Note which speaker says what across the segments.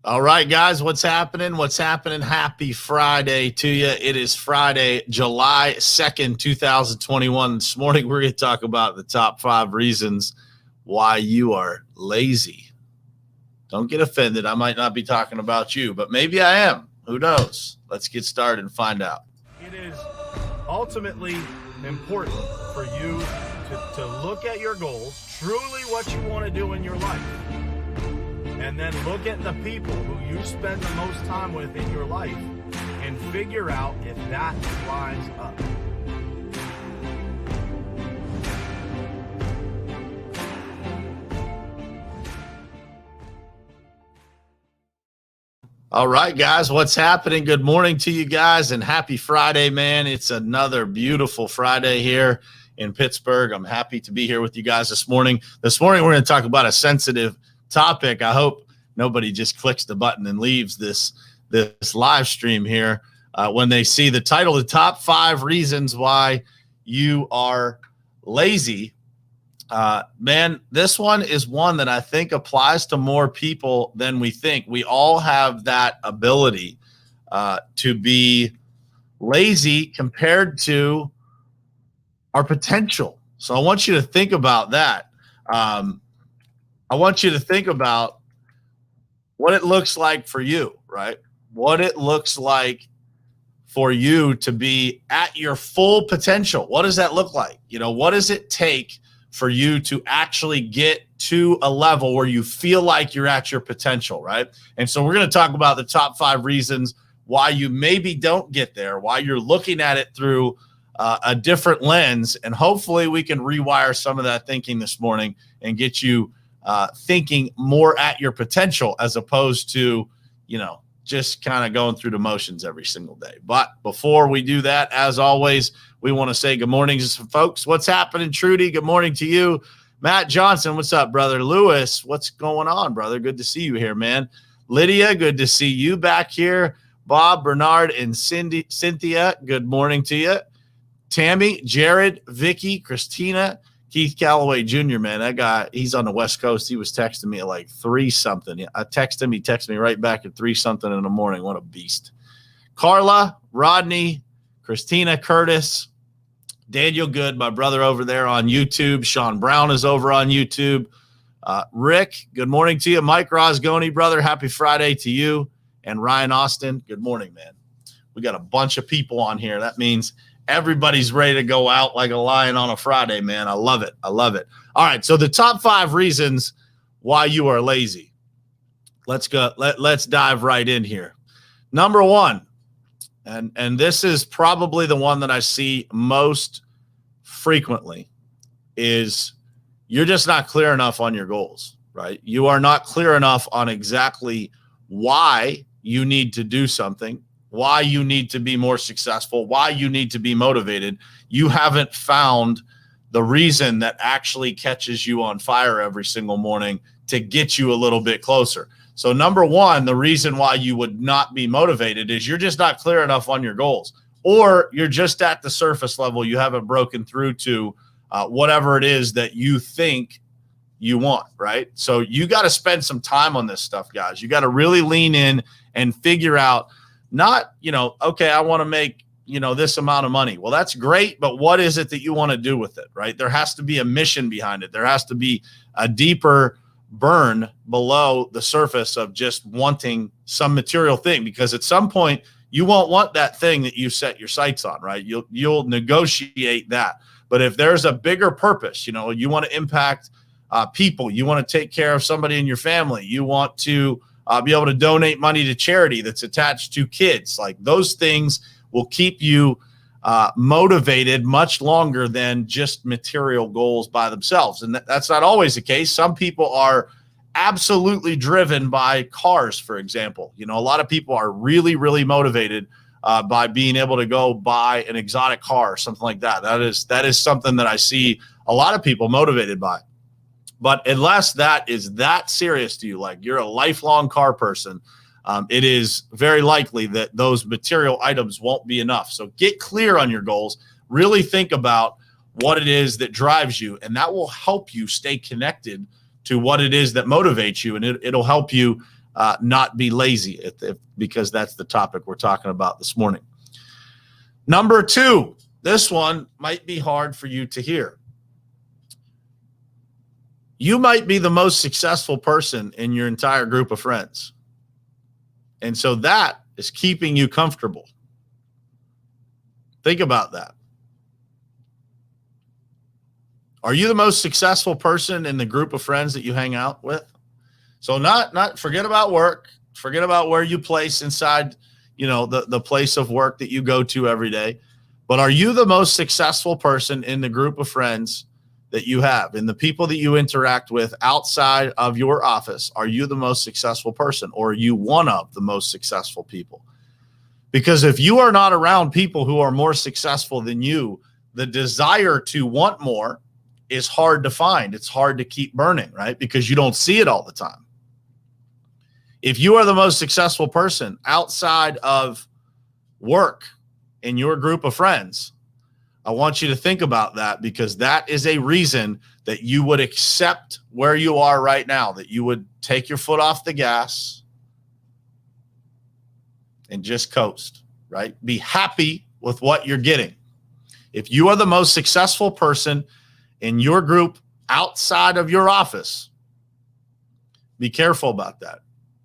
Speaker 1: All right, guys, what's happening? What's happening? Happy Friday to you. It is Friday, July 2nd, 2021. This morning, we're going to talk about the top 5 reasons why you are lazy. Don't get offended. I might not be talking about you, but maybe I am. Who knows? Let's get started and find out.
Speaker 2: It is ultimately important for you to look at your goals, truly what you want to do in your life. And then look at the people who you spend the most time with in your life and figure out if that lines up.
Speaker 1: All right, guys, what's happening? Good morning to you guys and happy Friday, man. It's another beautiful Friday here in Pittsburgh. I'm happy to be here with you guys this morning. This morning, we're going to talk about a sensitive topic. I hope nobody just clicks the button and leaves this live stream here when they see the title, the top 5 reasons why you are lazy. Man, this one is one that I think applies to more people than we think. We all have that ability to be lazy compared to our potential. So I want you to think about that. I want you to think about what it looks like for you, right? What it looks like for you to be at your full potential. What does that look like? What does it take for you to actually get to a level where you feel like you're at your potential, right? And so we're going to talk about the top 5 reasons why you maybe don't get there, why you're looking at it through a different lens, and hopefully we can rewire some of that thinking this morning and get you thinking more at your potential as opposed to, just kind of going through the motions every single day. But before we do that, as always, we want to say good morning to some folks. What's happening, Trudy? Good morning to you. Matt Johnson, what's up, brother? Lewis, what's going on, brother? Good to see you here, man. Lydia, good to see you back here. Bob, Bernard, and Cynthia, good morning to you. Tammy, Jared, Vicky, Christina, Keith Calloway Jr., man, that guy, he's on the West Coast. He was texting me at like 3-something. I texted him. He texted me right back at 3-something in the morning. What a beast. Carla, Rodney, Christina, Curtis, Daniel Good, my brother over there on YouTube. Sean Brown is over on YouTube. Rick, good morning to you. Mike Rosgoni, brother, happy Friday to you. And Ryan Austin, good morning, man. We got a bunch of people on here. That means everybody's ready to go out like a lion on a Friday, man. I love it. I love it. All right, so the top 5 reasons why you are lazy. Let's go. Let's dive right in here. Number 1, and this is probably the one that I see most frequently, is you're just not clear enough on your goals, right? You are not clear enough on exactly why you need to do something, why you need to be more successful, why you need to be motivated. You haven't found the reason that actually catches you on fire every single morning to get you a little bit closer. So number 1, the reason why you would not be motivated is you're just not clear enough on your goals, or you're just at the surface level. You haven't broken through to whatever it is that you think you want, right? So you got to spend some time on this stuff, guys. You got to really lean in and figure out, not, okay, I want to make, this amount of money. Well, that's great, but what is it that you want to do with it, right? There has to be a mission behind it. There has to be a deeper burn below the surface of just wanting some material thing, because at some point you won't want that thing that you set your sights on, right? You'll negotiate that. But if there's a bigger purpose, you want to impact people, you want to take care of somebody in your family, you want to be able to donate money to charity that's attached to kids. Like, those things will keep you motivated much longer than just material goals by themselves. And that's not always the case. Some people are absolutely driven by cars, for example. A lot of people are really, really motivated by being able to go buy an exotic car or something like that. That is something that I see a lot of people motivated by. But unless that is that serious to you, like you're a lifelong car person, it is very likely that those material items won't be enough. So get clear on your goals. Really think about what it is that drives you, and that will help you stay connected to what it is that motivates you, and it'll help you not be lazy because that's the topic we're talking about this morning. Number 2, this one might be hard for you to hear. You might be the most successful person in your entire group of friends. And so that is keeping you comfortable. Think about that. Are you the most successful person in the group of friends that you hang out with? So not forget about work, forget about where you place inside, the place of work that you go to every day. But are you the most successful person in the group of friends that you have, in the people that you interact with outside of your office? Are you the most successful person, or are you one of the most successful people? Because if you are not around people who are more successful than you, the desire to want more is hard to find. It's hard to keep burning, right? Because you don't see it all the time. If you are the most successful person outside of work in your group of friends, I want you to think about that, because that is a reason that you would accept where you are right now, that you would take your foot off the gas and just coast, right? Be happy with what you're getting. If you are the most successful person in your group outside of your office, be careful about that.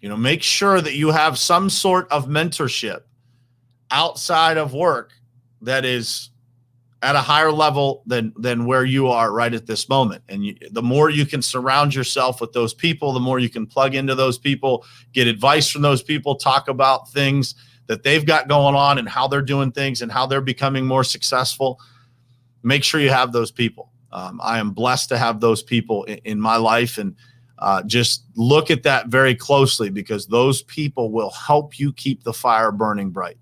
Speaker 1: Make sure that you have some sort of mentorship outside of work that is at a higher level than where you are right at this moment. And the more you can surround yourself with those people, the more you can plug into those people, get advice from those people, talk about things that they've got going on and how they're doing things and how they're becoming more successful. Make sure you have those people. I am blessed to have those people in my life, and just look at that very closely, because those people will help you keep the fire burning bright.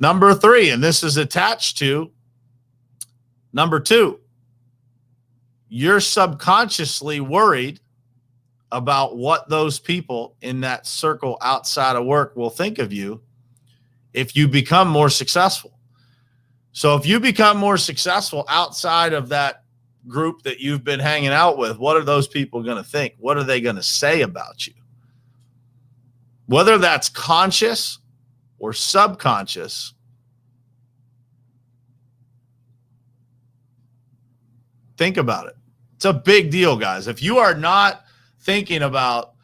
Speaker 1: Number 3, and this is attached to number 2, you're subconsciously worried about what those people in that circle outside of work will think of you if you become more successful. So if you become more successful outside of that group that you've been hanging out with, what are those people going to think? What are they going to say about you? Whether that's conscious or subconscious, think about it. It's a big deal, guys. If you are not thinking about,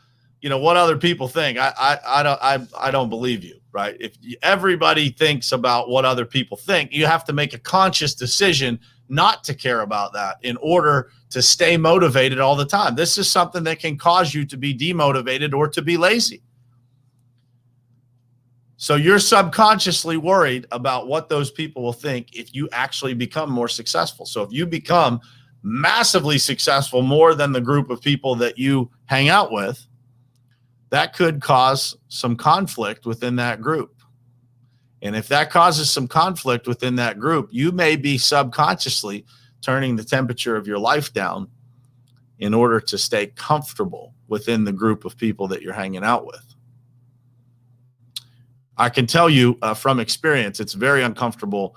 Speaker 1: what other people think, I don't believe you, right? If everybody thinks about what other people think, you have to make a conscious decision not to care about that in order to stay motivated all the time. This is something that can cause you to be demotivated or to be lazy. So you're subconsciously worried about what those people will think if you actually become more successful. So if you become massively successful, more than the group of people that you hang out with, that could cause some conflict within that group. And if that causes some conflict within that group, you may be subconsciously turning the temperature of your life down in order to stay comfortable within the group of people that you're hanging out with. I can tell you from experience, it's very uncomfortable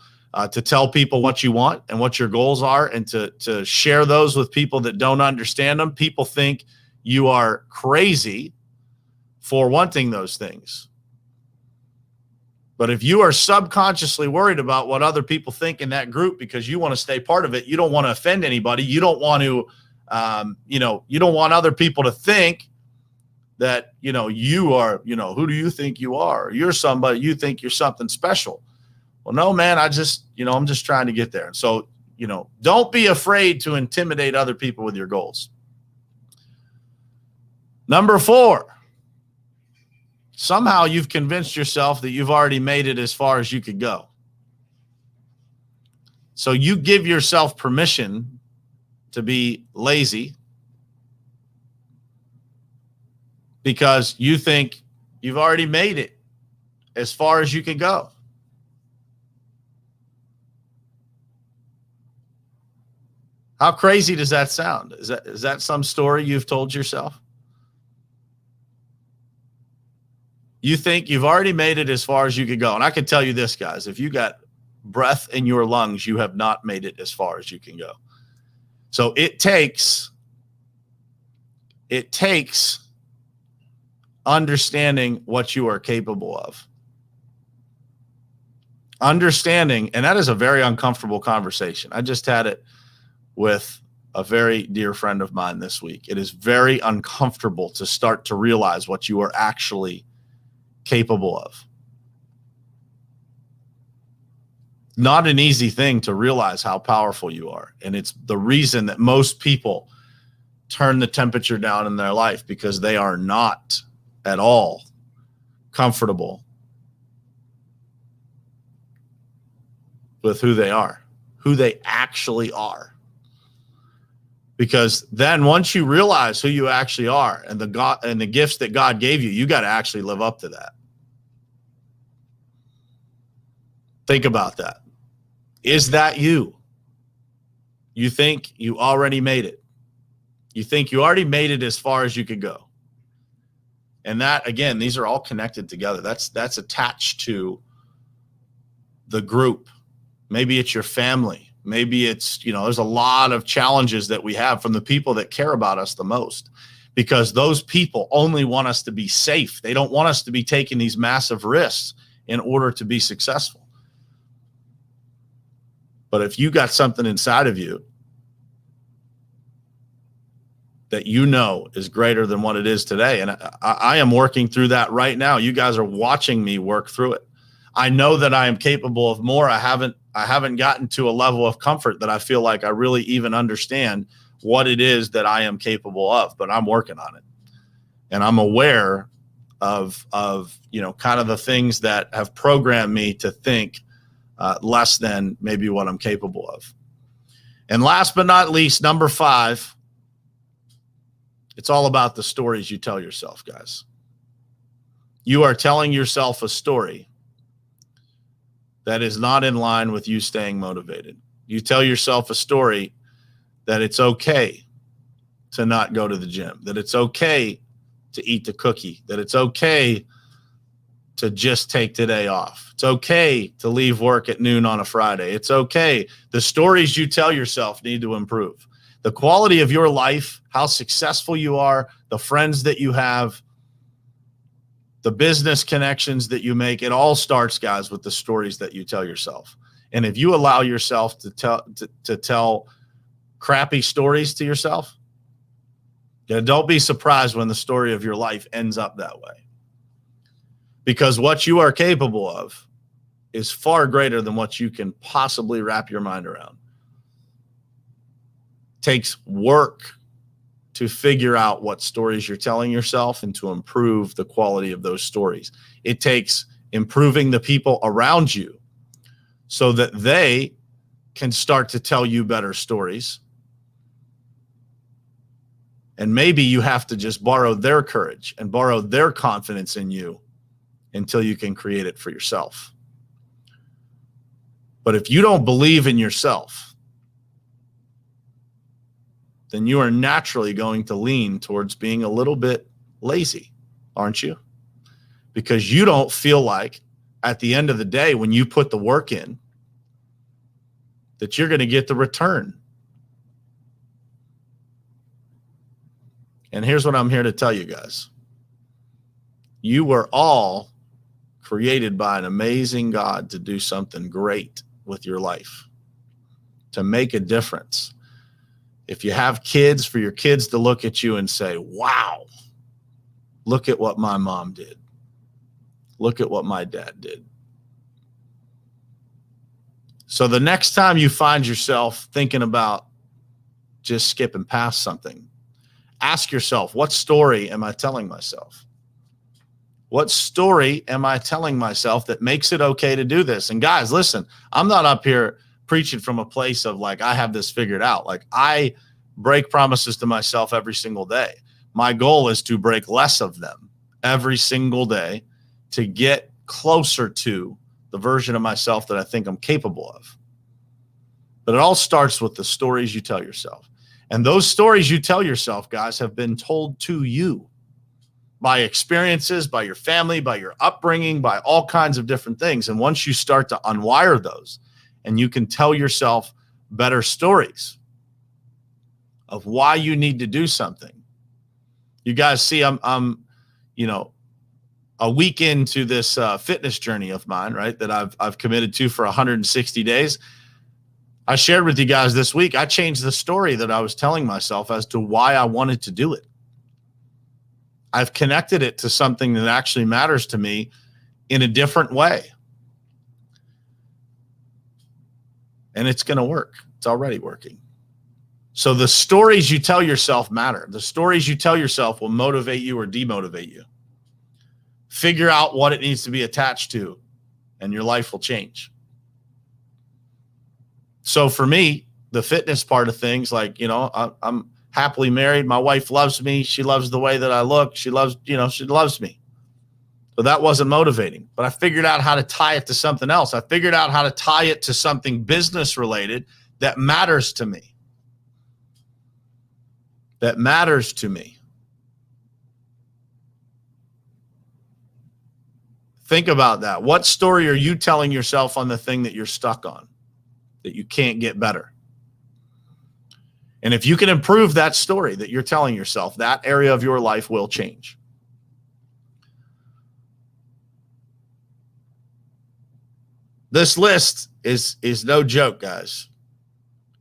Speaker 1: to tell people what you want and what your goals are, and to share those with people that don't understand them. People think you are crazy for wanting those things. But if you are subconsciously worried about what other people think in that group because you want to stay part of it, you don't want to offend anybody, you don't want to, you don't want other people to think that, you are, who do you think you are? You're somebody, you think you're something special. Well, no, man, I'm just trying to get there. So, don't be afraid to intimidate other people with your goals. Number 4, somehow you've convinced yourself that you've already made it as far as you could go. So you give yourself permission to be lazy because you think you've already made it as far as you can go. How crazy does that sound? Is that some story you've told yourself? You think you've already made it as far as you could go. And I can tell you this, guys, if you got breath in your lungs, you have not made it as far as you can go. So it takes understanding what you are capable of. Understanding, and that is a very uncomfortable conversation. I just had it with a very dear friend of mine this week. It is very uncomfortable to start to realize what you are actually capable of. Not an easy thing to realize how powerful you are. And it's the reason that most people turn the temperature down in their life, because they are not at all comfortable with who they are, who they actually are. Because then once you realize who you actually are and the gifts that God gave you, you got to actually live up to that. Think about that. Is that you? You think you already made it. You think you already made it as far as you could go. And that, again, these are all connected together. That's attached to the group. Maybe it's your family. Maybe it's, there's a lot of challenges that we have from the people that care about us the most, because those people only want us to be safe. They don't want us to be taking these massive risks in order to be successful. But if you got something inside of you that is greater than what it is today, and I am working through that right now. You guys are watching me work through it. I know that I am capable of more. I haven't gotten to a level of comfort that I feel like I really even understand what it is that I am capable of, but I'm working on it. And I'm aware of kind of the things that have programmed me to think less than maybe what I'm capable of. And last but not least, number 5, it's all about the stories you tell yourself, guys. You are telling yourself a story that is not in line with you staying motivated. You tell yourself a story that it's okay to not go to the gym, that it's okay to eat the cookie, that it's okay to just take today off. It's okay to leave work at noon on a Friday. It's okay. The stories you tell yourself need to improve. The quality of your life, how successful you are, the friends that you have, the business connections that you make, it all starts, guys, with the stories that you tell yourself. And if you allow yourself to tell crappy stories to yourself, don't be surprised when the story of your life ends up that way. Because what you are capable of is far greater than what you can possibly wrap your mind around. It takes work to figure out what stories you're telling yourself and to improve the quality of those stories. It takes improving the people around you so that they can start to tell you better stories. And maybe you have to just borrow their courage and borrow their confidence in you until you can create it for yourself. But if you don't believe in yourself, then you are naturally going to lean towards being a little bit lazy, aren't you? Because you don't feel like at the end of the day, when you put the work in, that you're going to get the return. And here's what I'm here to tell you guys. You were all created by an amazing God to do something great with your life, to make a difference. If you have kids, for your kids to look at you and say, wow, look at what my mom did. Look at what my dad did. So the next time you find yourself thinking about just skipping past something, ask yourself, what story am I telling myself? What story am I telling myself that makes it okay to do this? And guys, listen, I'm not up here preaching from a place of like, I have this figured out. Like, I break promises to myself every single day. My goal is to break less of them every single day to get closer to the version of myself that I think I'm capable of. But it all starts with the stories you tell yourself. And those stories you tell yourself, guys, have been told to you by experiences, by your family, by your upbringing, by all kinds of different things. And once you start to unwire those and you can tell yourself better stories of why you need to do something. You guys see, I'm a week into this fitness journey of mine, right, that I've committed to for 160 days, I shared with you guys this week, I changed the story that I was telling myself as to why I wanted to do it. I've connected it to something that actually matters to me in a different way. And it's going to work. It's already working. So the stories you tell yourself matter. The stories you tell yourself will motivate you or demotivate you. Figure out what it needs to be attached to, and your life will change. So for me, the fitness part of things, like, I'm happily married. My wife loves me. She loves the way that I look. She loves me. So that wasn't motivating, but I figured out how to tie it to something else. I figured out how to tie it to something business related that matters to me. That matters to me. Think about that. What story are you telling yourself on the thing that you're stuck on, that you can't get better? And if you can improve that story that you're telling yourself, that area of your life will change. This list is no joke, guys.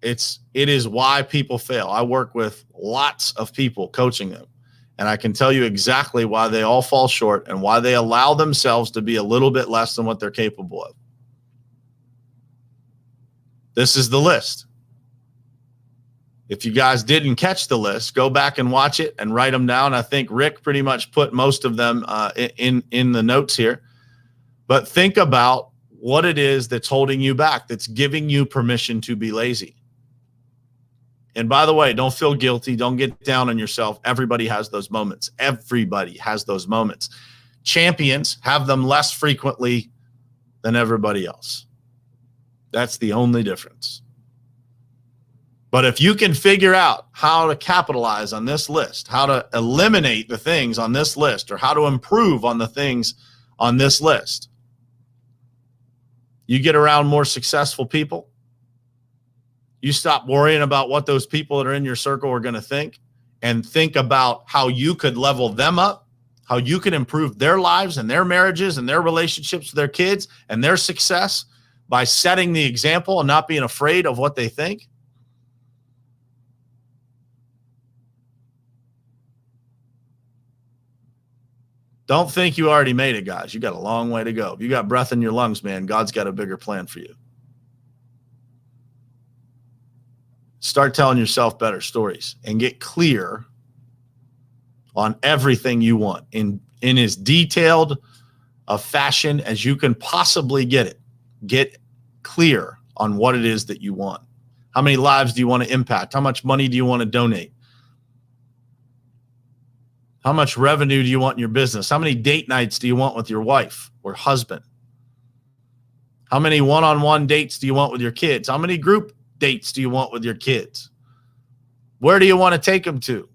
Speaker 1: It is why people fail. I work with lots of people, coaching them, and I can tell you exactly why they all fall short and why they allow themselves to be a little bit less than what they're capable of. This is the list. If you guys didn't catch the list, go back and watch it and write them down. I think Rick pretty much put most of them in the notes here. But think about what it is that's holding you back, that's giving you permission to be lazy. And by the way, don't feel guilty. Don't get down on yourself. Everybody has those moments. Everybody has those moments. Champions have them less frequently than everybody else. That's the only difference. But if you can figure out how to capitalize on this list, how to eliminate the things on this list, or how to improve on the things on this list, you get around more successful people. You stop worrying about what those people that are in your circle are going to think, and think about how you could level them up, how you can improve their lives and their marriages and their relationships with their kids and their success by setting the example and not being afraid of what they think. Don't think you already made it, guys. You got a long way to go. If you got breath in your lungs, man, God's got a bigger plan for you. Start telling yourself better stories and get clear on everything you want in as detailed a fashion as you can possibly get it. Get clear on what it is that you want. How many lives do you want to impact? How much money do you want to donate? How much revenue do you want in your business? How many date nights do you want with your wife or husband? How many one-on-one dates do you want with your kids? How many group dates do you want with your kids? Where do you want to take them to?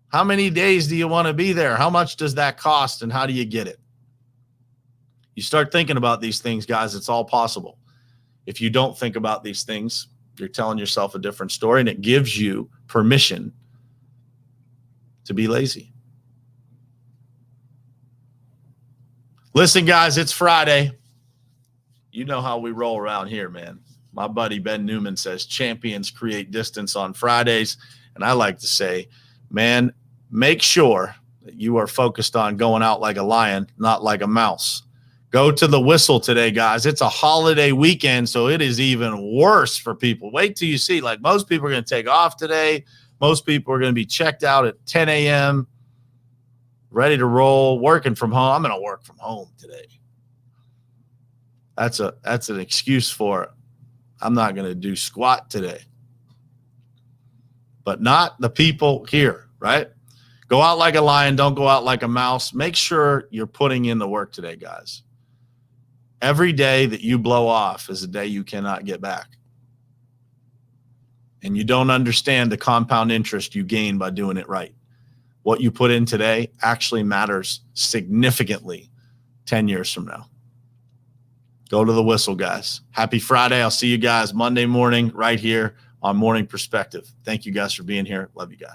Speaker 1: How many days do you want to be there? How much does that cost, and how do you get it? You start thinking about these things, guys, it's all possible. If you don't think about these things, you're telling yourself a different story, and it gives you permission to be lazy. Listen, guys, it's Friday. You know how we roll around here, man. My buddy Ben Newman says champions create distance on Fridays. And I like to say, man, make sure that you are focused on going out like a lion, not like a mouse. Go to the Whistle today, guys. It's a holiday weekend, so it is even worse for people. Wait till you see, like, most people are going to take off today. Most people are going to be checked out at 10 a.m., ready to roll, working from home. I'm going to work from home today. That's an excuse for it. I'm not going to do squat today. But not the people here, right? Go out like a lion. Don't go out like a mouse. Make sure you're putting in the work today, guys. Every day that you blow off is a day you cannot get back. And you don't understand the compound interest you gain by doing it right. What you put in today actually matters significantly 10 years from now. Go to the Whistle, guys. Happy Friday. I'll see you guys Monday morning right here on Morning Perspective. Thank you guys for being here. Love you guys.